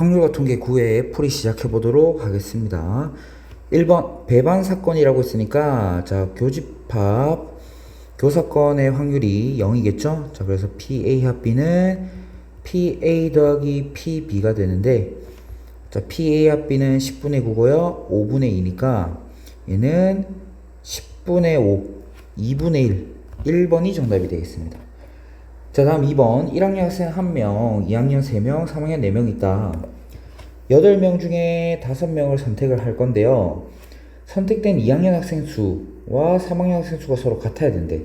확률과 통계 9회 풀이 시작해 보도록 하겠습니다. 1번 배반 사건이라고 했으니까 자 교집합 교사건의 확률이 0이겠죠. 자 그래서 PA 합B는 PA 더하기 PB가 되는데 자 PA 합B는 10분의 9고요 5분의 2니까 얘는 10분의 5 2분의 1 1번이 정답이 되겠습니다. 자 다음 2번 1학년 학생 1명 2학년 3명 3학년 4명 있다. 8명 중에 5명을 선택을 할 건데요. 선택된 2학년 학생 수와 3학년 학생 수가 서로 같아야 된대.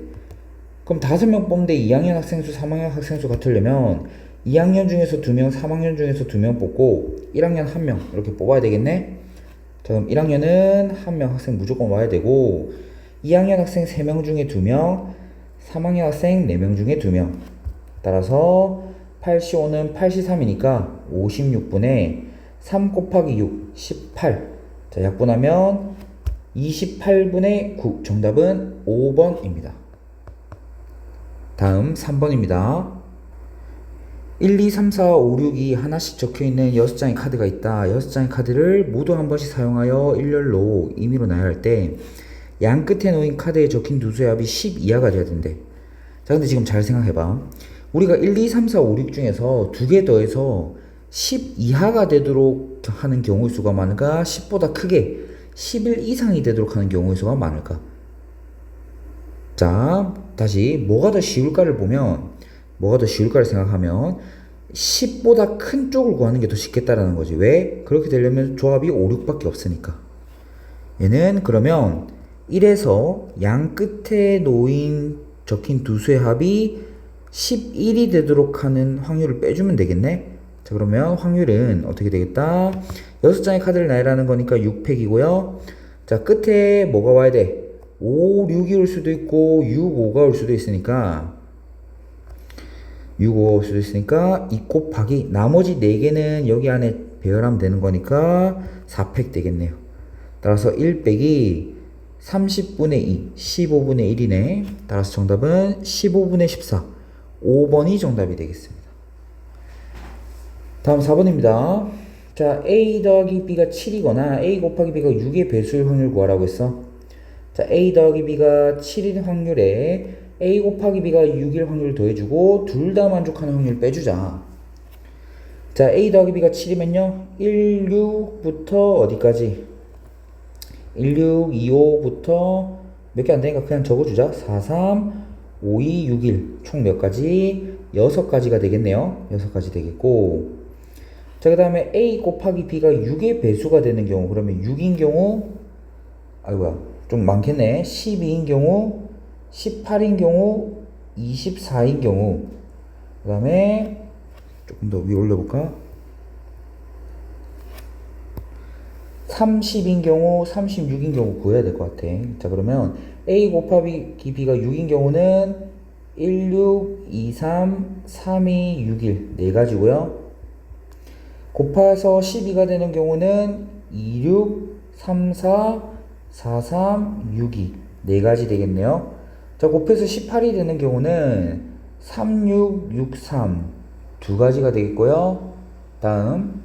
그럼 5명 뽑는데 2학년 학생 수, 3학년 학생 수 같으려면 2학년 중에서 2명, 3학년 중에서 2명 뽑고 1학년 1명 이렇게 뽑아야 되겠네? 자 그럼 1학년은 1명 학생 무조건 와야 되고 2학년 학생 3명 중에 2명, 3학년 학생 4명 중에 2명. 따라서 8C5는 8C3이니까 56분의 3 곱하기 6, 18. 자, 약분하면 28분의 9. 정답은 5번입니다. 다음 3번입니다. 1, 2, 3, 4, 5, 6이 하나씩 적혀있는 6장의 카드가 있다. 6장의 카드를 모두 한 번씩 사용하여 일렬로 임의로 나열할 때 양 끝에 놓인 카드에 적힌 두 수의 합이 10 이하가 돼야 된대. 자 근데 지금 잘 생각해봐. 우리가 1, 2, 3, 4, 5, 6 중에서 두 개 더해서 10 이하가 되도록 하는 경우의 수가 많을까? 10보다 크게 11 이상이 되도록 하는 경우의 수가 많을까? 자, 다시 뭐가 더 쉬울까를 보면 뭐가 더 쉬울까를 생각하면 10보다 큰 쪽을 구하는 게 더 쉽겠다라는 거지. 왜? 그렇게 되려면 조합이 5, 6밖에 없으니까. 얘는 그러면 1에서 양 끝에 놓인 적힌 두 수의 합이 11이 되도록 하는 확률을 빼주면 되겠네. 자 그러면 확률은 어떻게 되겠다. 6장의 카드를 나열하는 거니까 6팩이고요. 자 끝에 뭐가 와야 돼? 5, 6이 올 수도 있고 6, 5가 올 수도 있으니까 6, 5가 올 수도 있으니까 2 곱하기 나머지 4개는 여기 안에 배열하면 되는 거니까 4팩 되겠네요. 따라서 1 빼기 30분의 2, 15분의 1이네. 따라서 정답은 15분의 14, 5번이 정답이 되겠습니다. 다음 4번입니다. 자, A 더하기 B가 7이거나 A 곱하기 B가 6의 배수일 확률 구하라고 했어. 자, A 더하기 B가 7인 확률에 A 곱하기 B가 6일 확률을 더해주고 둘 다 만족하는 확률을 빼주자. 자, A 더하기 B가 7이면요. 1, 6부터 어디까지? 16, 25부터 몇 개 안 되니까 그냥 적어주자. 4, 3, 5, 2, 6, 1. 총 몇 가지? 6가지가 되겠네요. 6가지 되겠고. 자, 그 다음에 A 곱하기 B가 6의 배수가 되는 경우. 그러면 6인 경우, 아이고야, 좀 많겠네. 12인 경우, 18인 경우, 24인 경우. 그 다음에 조금 더 위에 올려볼까? 30인 경우, 36인 경우 구해야 될 것 같아. 자, 그러면 A 곱하기 B가 6인 경우는 1, 6, 2, 3, 3, 2, 6, 1. 4가지고요. 곱해서 12가 되는 경우는 2, 6, 3, 4, 4, 3, 6, 2. 4가지 되겠네요. 자, 곱해서 18이 되는 경우는 3, 6, 6, 3. 2가지가 되겠고요. 다음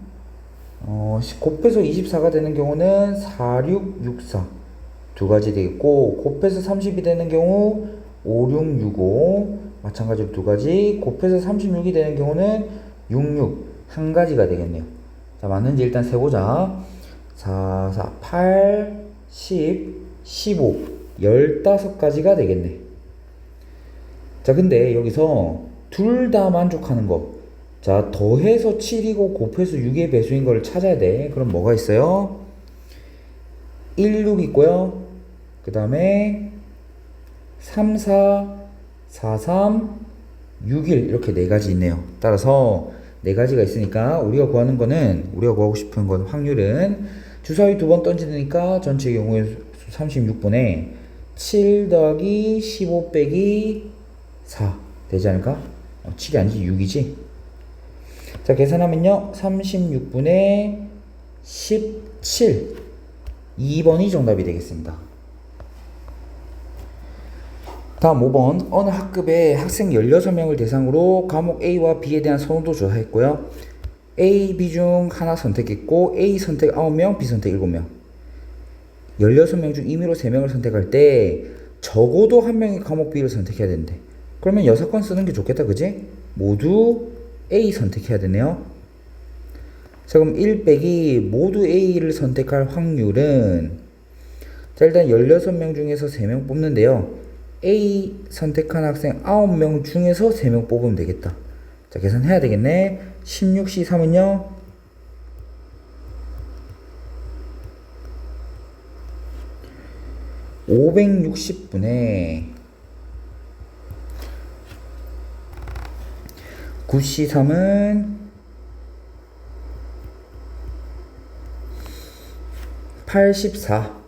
곱해서 24가 되는 경우는 4, 6, 6, 4 2가지 되겠고 곱해서 30이 되는 경우 5, 6, 6, 5 마찬가지로 2가지 곱해서 36이 되는 경우는 6, 6 1가지가 되겠네요. 자 맞는지 일단 세보자. 4, 4, 8, 10, 15 15가지가 되겠네. 자 근데 여기서 둘 다 만족하는 거 자, 더해서 7이고 곱해서 6의 배수인 걸 찾아야 돼. 그럼 뭐가 있어요? 1, 6 있고요. 그 다음에 3, 4, 4, 3, 6, 1 이렇게 4가지 있네요. 따라서 4가지가 있으니까 우리가 구하는 거는 우리가 구하고 싶은 건 확률은 주사위 2번 던지니까 전체 경우의 수 36분의 7 더하기 15 빼기 4 되지 않을까? 7이 아니지 6이지? 자 계산하면요 36분의 17 2번이 정답이 되겠습니다. 다음 5번 어느 학급에 학생 16명을 대상으로 과목 A와 B에 대한 선호도 조사했고요. A, B 중 하나 선택했고 A 선택 9명, B 선택 7명. 16명 중 임의로 3명을 선택할 때 적어도 한 명이 과목 B를 선택해야 되는데 그러면 6건 쓰는 게 좋겠다, 그지? 모두 A 선택해야 되네요. 자, 그럼 1 빼기 모두 A를 선택할 확률은, 자, 일단 16명 중에서 3명 뽑는데요. A 선택한 학생 9명 중에서 3명 뽑으면 되겠다. 자, 계산해야 되겠네. 16C3은요? 560분의 9C3은 84.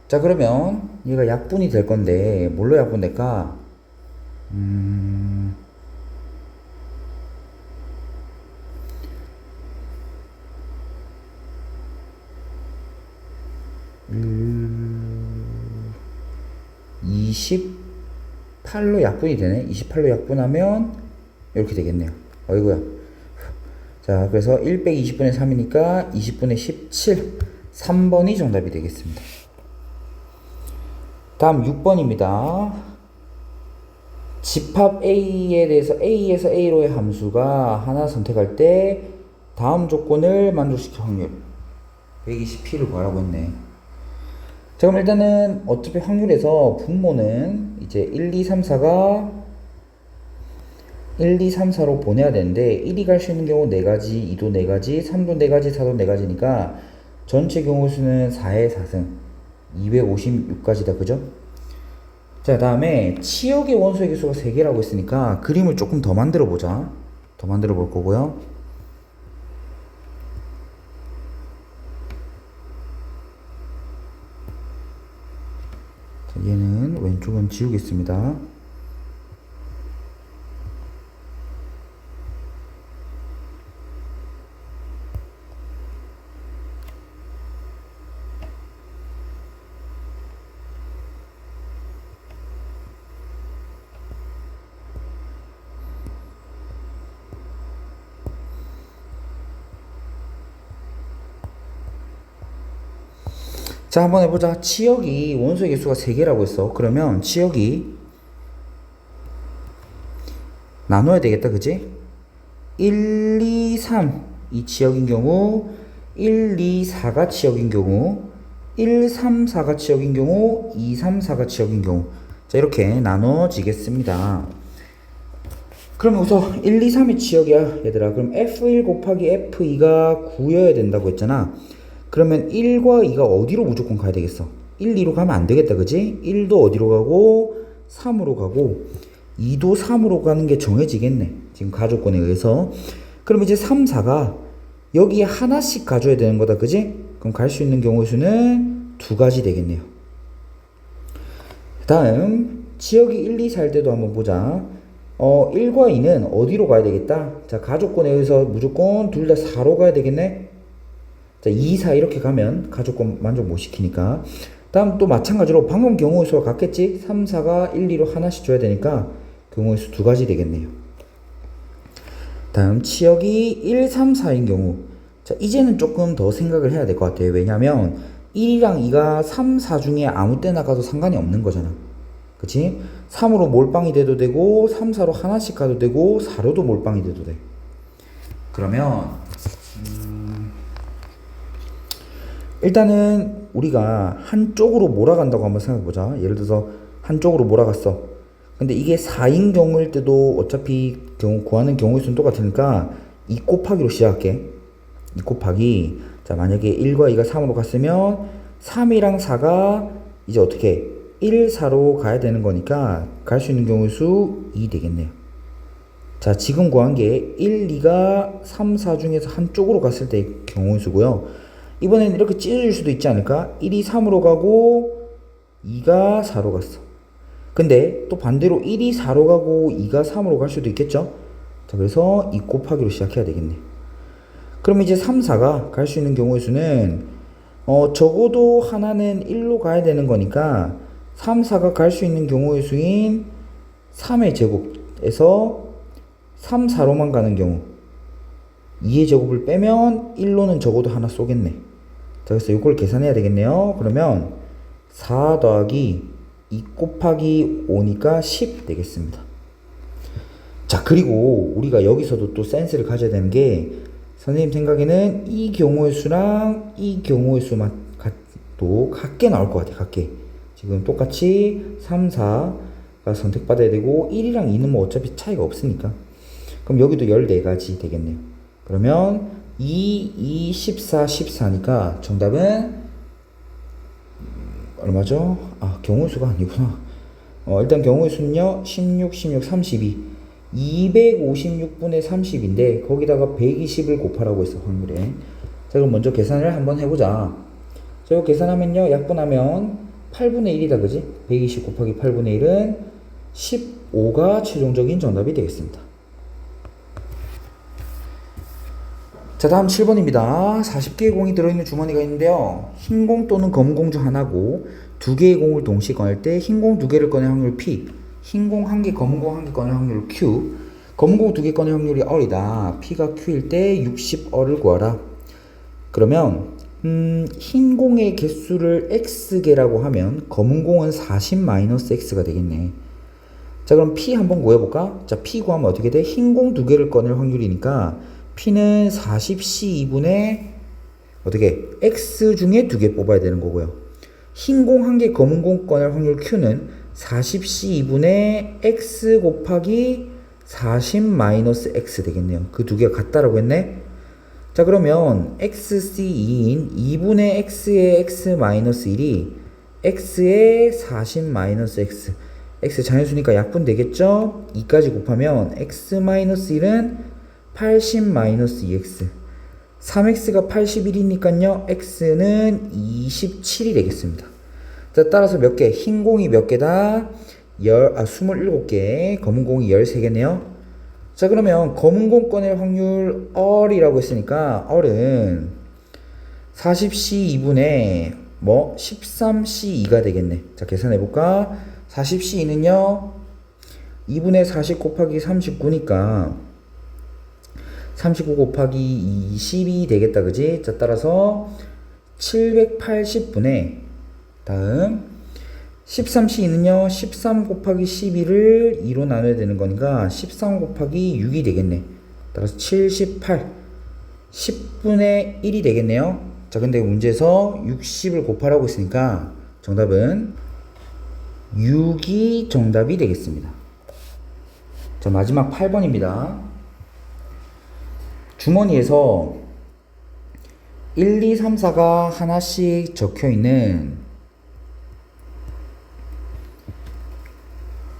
자, 그러면 얘가 약분이 될 건데 뭘로 약분될까? 28로 약분이 되네. 28로 약분하면 이렇게 되겠네요. 어이구야. 자, 그래서 1 빼기 20분의 3이니까 20분의 17. 3번이 정답이 되겠습니다. 다음 6번입니다. 집합 A에 대해서 A에서 A로의 함수가 하나 선택할 때 다음 조건을 만족시킬 확률 120p를 구하라고 했네. 자, 그럼 일단은 어차피 확률에서 분모는 이제 1, 2, 3, 4가 1, 2, 3, 4로 보내야 되는데 1이 갈 수 있는 경우 4가지, 2도 4가지, 3도 4가지, 4도 4가지니까 전체 경우 수는 4의 4승 256가지다, 그죠? 자, 다음에 치역의 원소의 개수가 3개라고 했으니까 그림을 조금 더 만들어 보자. 더 만들어 볼 거고요. 자, 얘는 왼쪽은 지우겠습니다. 자, 한번 해보자. 치역이 원소의 개수가 3개라고 했어. 그러면 치역이 나눠야 되겠다, 그지? 1, 2, 3 이 치역인 경우, 1, 2, 4가 치역인 경우, 1, 3, 4가 치역인 경우, 2, 3, 4가 치역인 경우. 자, 이렇게 나눠지겠습니다. 그럼 우선 1, 2, 3이 치역이야, 얘들아. 그럼 F1 곱하기 F2가 9여야 된다고 했잖아. 그러면 1과 2가 어디로 무조건 가야 되겠어? 1, 2로 가면 안 되겠다, 그지? 1도 어디로 가고 3으로 가고 2도 3으로 가는 게 정해지겠네, 지금 가족권에 의해서. 그럼 이제 3, 4가 여기에 하나씩 가져야 되는 거다, 그지? 그럼 갈 수 있는 경우의 수는 2가지 되겠네요. 다음 지역이 1, 2, 4일 때도 한번 보자. 1과 2는 어디로 가야 되겠다? 자, 가족권에 의해서 무조건 둘 다 4로 가야 되겠네. 자, 2, 4 이렇게 가면 가족권 만족 못 시키니까. 다음 또 마찬가지로 방금 경우의 수와 같겠지? 3, 4가 1, 2로 하나씩 줘야 되니까 경우의 수 2가지 되겠네요. 다음 치역이 1, 3, 4인 경우. 자, 이제는 조금 더 생각을 해야 될 것 같아요. 왜냐면 1이랑 2가 3, 4 중에 아무 때나 가도 상관이 없는 거잖아. 그치? 3으로 몰빵이 돼도 되고 3, 4로 하나씩 가도 되고 4로도 몰빵이 돼도 돼. 그러면 일단은 우리가 한쪽으로 몰아간다고 한번 생각해보자. 예를 들어서 한쪽으로 몰아갔어. 근데 이게 4인 경우일 때도 어차피 구하는 경우의 수는 똑같으니까 2 곱하기로 시작할게. 2 곱하기. 자, 만약에 1과 2가 3으로 갔으면 3이랑 4가 이제 어떻게 1, 4로 가야 되는 거니까 갈 수 있는 경우의 수 2 되겠네요. 자, 지금 구한 게 1, 2가 3, 4 중에서 한쪽으로 갔을 때의 경우의 수고요. 이번에는 이렇게 찢어질 수도 있지 않을까? 1이 3으로 가고 2가 4로 갔어. 근데 또 반대로 1이 4로 가고 2가 3으로 갈 수도 있겠죠? 자, 그래서 2 곱하기로 시작해야 되겠네. 그럼 이제 3, 4가 갈 수 있는 경우의 수는 적어도 하나는 1로 가야 되는 거니까 3, 4가 갈 수 있는 경우의 수인 3의 제곱에서 3, 4로만 가는 경우 2의 제곱을 빼면 1로는 적어도 하나 쏘겠네. 자, 그래서 이걸 계산해야 되겠네요. 그러면 4 더하기 2 곱하기 5니까 10 되겠습니다. 자, 그리고 우리가 여기서도 또 센스를 가져야 되는 게, 선생님 생각에는 이 경우의 수랑 이 경우의 수만 또 같게 나올 것 같아. 같게. 지금 똑같이 3, 4가 선택받아야 되고 1이랑 2는 뭐 어차피 차이가 없으니까. 그럼 여기도 14가지 되겠네요. 그러면 2, 14, 14니까 정답은 얼마죠? 아, 경우의 수가 아니구나. 일단 경우의 수는요, 16, 16, 32. 256분의 30인데 거기다가 120을 곱하라고 했어, 확률에. 자, 그럼 먼저 계산을 한번 해보자. 자, 이거 계산하면요, 약분하면 8분의 1이다, 그지? 120 곱하기 8분의 1은 15가 최종적인 정답이 되겠습니다. 자, 다음 7번입니다. 40개의 공이 들어있는 주머니가 있는데요, 흰 공 또는 검은 공 중 하나고 2개의 공을 동시에 꺼낼 때 흰 공 2개를 꺼낼 확률 P, 흰 공 1개, 검은 공 1개 꺼낼 확률 Q, 검은 공 2개 꺼낼 확률이 R이다. P가 Q일 때 60R을 구하라. 그러면 흰 공의 개수를 X개라고 하면 검은 공은 40-X가 되겠네. 자, 그럼 P 한번 구해볼까? 자, P 구하면 어떻게 돼? 흰 공 2개를 꺼낼 확률이니까 P는 40C2분의 어떻게? X 중에 2개 뽑아야 되는 거고요. 흰 공 1개, 검은 공 꺼낼 확률 Q는 40C2분의 X 곱하기 40-X 되겠네요. 그 2개가 같다라고 했네. 자, 그러면 XC2인 2분의 X의 X-1이 X의 40-X. X 자연수니까 약분 되겠죠? 2까지 곱하면 X-1은 80-2X. 3X가 81이니까요, X는 27이 되겠습니다. 자, 따라서 몇 개? 흰 공이 몇 개다? 27개, 검은 공이 13개네요. 자, 그러면 검은 공 꺼낼 확률 R이라고 했으니까 R은 40C2분의 13C2가 되겠네. 자, 계산해볼까? 40C2는요, 2분의 40 곱하기 39니까 39 곱하기 20이 되겠다, 그지? 자, 따라서 780분의 다음 13C2는요, 13 곱하기 12를 2로 나눠야 되는 거니까 13 곱하기 6이 되겠네. 따라서 78 10분의 1이 되겠네요. 자, 근데 문제에서 60을 곱하라고 했으니까 정답은 6이 정답이 되겠습니다. 자, 마지막 8번입니다. 주머니에서 1, 2, 3, 4가 하나씩 적혀있는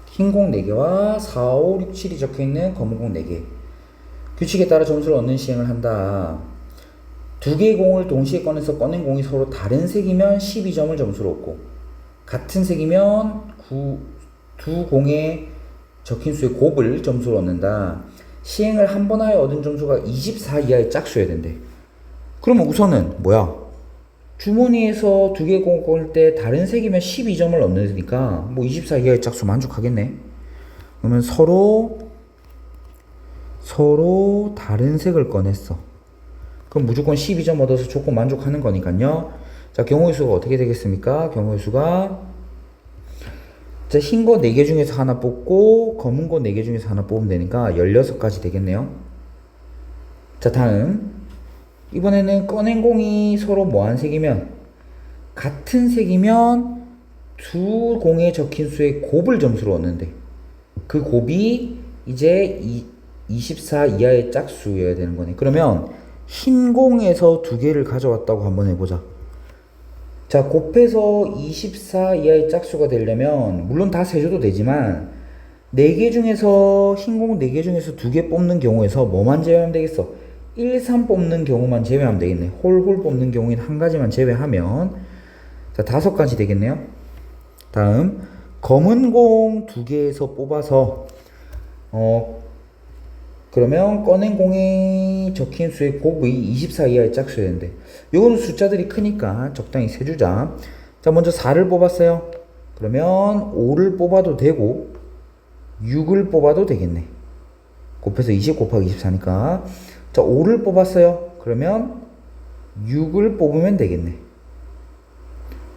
흰 공 4개와 4, 5, 6, 7이 적혀있는 검은 공 4개. 규칙에 따라 점수를 얻는 시행을 한다. 2개의 공을 동시에 꺼내서 꺼낸 공이 서로 다른 색이면 12점을 점수로 얻고, 같은 색이면 두 공에 적힌 수의 곱을 점수로 얻는다. 시행을 한 번 하여 얻은 점수가 24 이하의 짝수여야 된대. 그러면 우선은 뭐야? 주머니에서 2개 공 꺼낼 때 다른 색이면 12점을 얻으니까 뭐 24 이하의 짝수 만족하겠네. 그러면 서로 다른 색을 꺼냈어. 그럼 무조건 12점 얻어서 조건 만족하는 거니까요. 자, 경우의 수가 어떻게 되겠습니까? 경우의 수가, 자, 흰 거 4개 중에서 하나 뽑고 검은 거 4개 중에서 하나 뽑으면 되니까 16가지 되겠네요. 자, 다음 이번에는 꺼낸 공이 서로 뭐한 색이면, 같은 색이면 두 공에 적힌 수의 곱을 점수로 얻는데, 그 곱이 이제 24 이하의 짝수여야 되는 거네. 그러면 흰 공에서 2개를 가져왔다고 한번 해보자. 자, 곱해서 24 이하의 짝수가 되려면 물론 다 세줘도 되지만 4개 중에서 흰 공 4개 중에서 2개 뽑는 경우에서 뭐만 제외하면 되겠어? 1, 3 뽑는 경우만 제외하면 되겠네. 홀 뽑는 경우엔 한 가지만 제외하면, 자, 5가지 되겠네요. 다음 검은 공 2개에서 뽑아서 그러면 꺼낸 공에 적힌 수의 곱의 24 이하의 짝수여야 되는데, 요거는 숫자들이 크니까 적당히 세주자. 자, 먼저 4를 뽑았어요. 그러면 5를 뽑아도 되고 6을 뽑아도 되겠네. 곱해서 20 곱하기 24니까 자, 5를 뽑았어요. 그러면 6을 뽑으면 되겠네.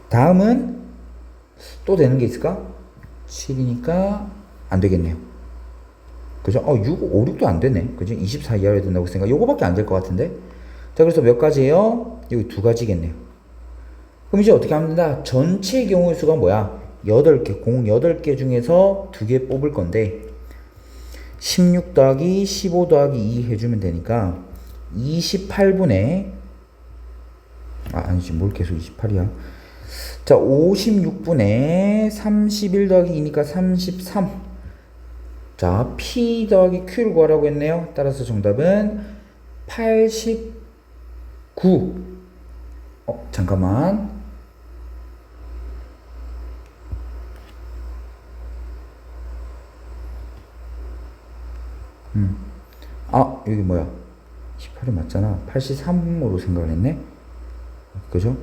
다음은 또 되는 게 있을까? 7이니까 안 되겠네요. 그죠? 5, 6도 안 되네. 그죠? 24 이하로 된다고 생각. 요거밖에 안 될 것 같은데. 자, 그래서 몇 가지예요? 여기 두 가지겠네요. 그럼 이제 어떻게 하면 된다? 전체 경우의 수가 뭐야? 8개, 공 8개 중에서 2개 뽑을 건데 16 더하기 15 더하기 2 해주면 되니까 28분의 아니지, 뭘 계속 28이야. 자, 56분의 31 더하기 2니까 33. 자, P 더하기 Q를 구하라고 했네요. 따라서 정답은 89. 잠깐만. 여기 뭐야? 18이 맞잖아. 83으로 생각을 했네. 그죠?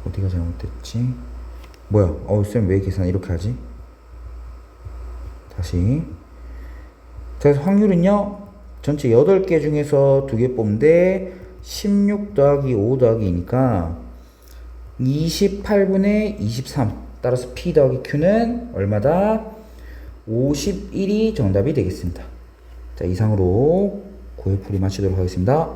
어디가 잘못됐지? 뭐야? 쌤 왜 계산 이렇게 하지? 다시. 자, 그래서 확률은요, 전체 8개 중에서 2개 뽑는데 16 더하기 5 더하기 2니까 28분의 23. 따라서 P 더하기 Q는 얼마다? 51이 정답이 되겠습니다. 자, 이상으로 9회 풀이 마치도록 하겠습니다.